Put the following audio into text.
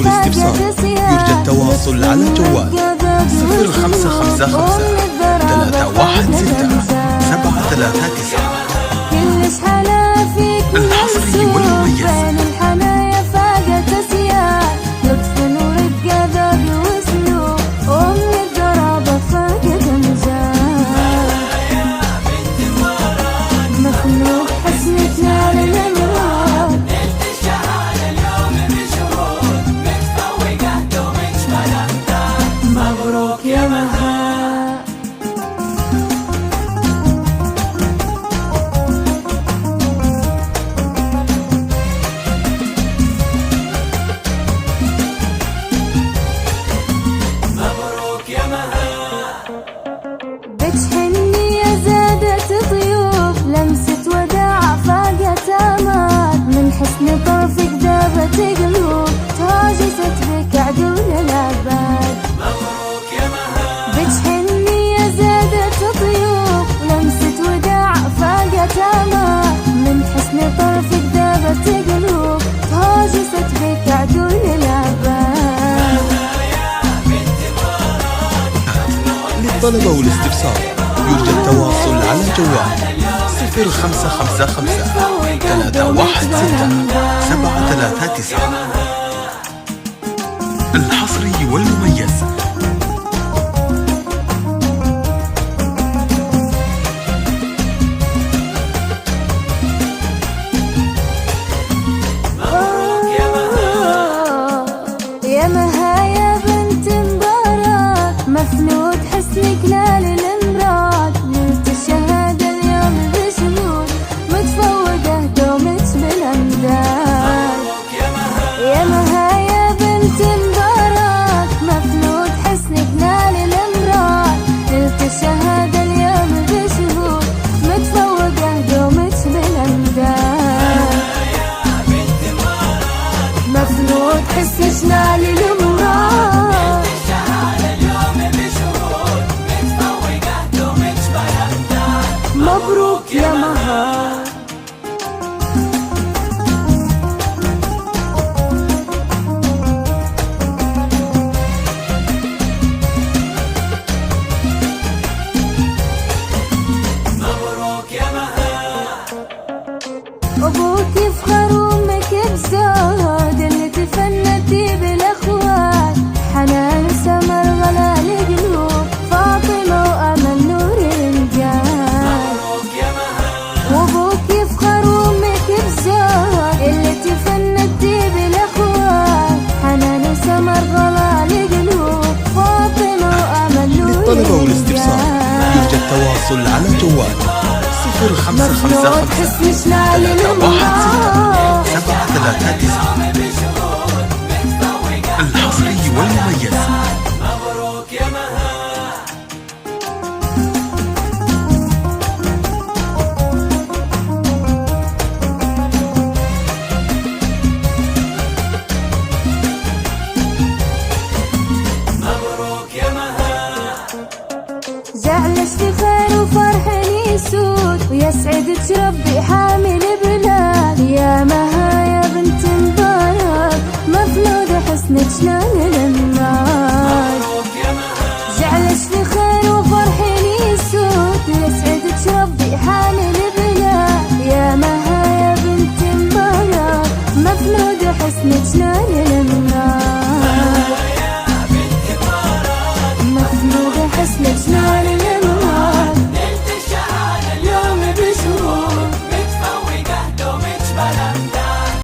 والاستفسار يرجى التواصل على جوال 0555 331 739 الحصري والمميز. بين الحنايا فاقت اسياد لطف ورقة ذوق واسلوب ام القرابة فاقت امجاد مخلوق حسنك نال الامراض نلت الشهادة اليوم بشهود متفوقة دومك ملمدان مبروك يا مها. بتحني يا زادت ضيوف لمسة وداع فاقت آمال من حسن طرفك ذابت قلوب تهاجست بك عدول العباد. مبروك يا مها. بتحني يا زادت ضيوف لمسة وداع فاقت آمال من حسن طرفك ذابت قلوب تهاجست بك عدول العباد. للطلبة والاستفسار يرجى التواصل على جوال 0555 316 739 الحصري والمميز. يا مها يا بنت مبارك مفنود حسنك نال الامراض نلت الشهادة اليوم بشهود متفوقة دومك بالامداد. يا مها يا بنت مبارك مفنود حسنك نال الامراض نلت الشهادة اليوم بشهود متفوقة دومك بالامداد. مفنود حسك نال الامراض الشهادة اليوم بشهود متفوقة دومك ملمدان مبروك يا مها. مبروك يا مها. أبوك يفخر وأمك بزود اللي تفنتي بالأخوات حنان سمر غلا القلوب فاطمة وأمل نور الرجال. مبروك يا مها. وأبوك يفخر وأمك بزود اللي تفنتي بالأخوات حنان سمر غلا القلوب فاطمة وأمل نور الرجال. للطلبة والاستفسار يرجى التواصل على جوال 0555 حسنك نال 316 739 الحصري والمميز. مبروك يا مها. مبروك يا مها. جعلش في خير وفرح يسود ويسعدك ربي حامل بلاد. يا مها يا بنت مبارك مفنود حسنك نال الامراض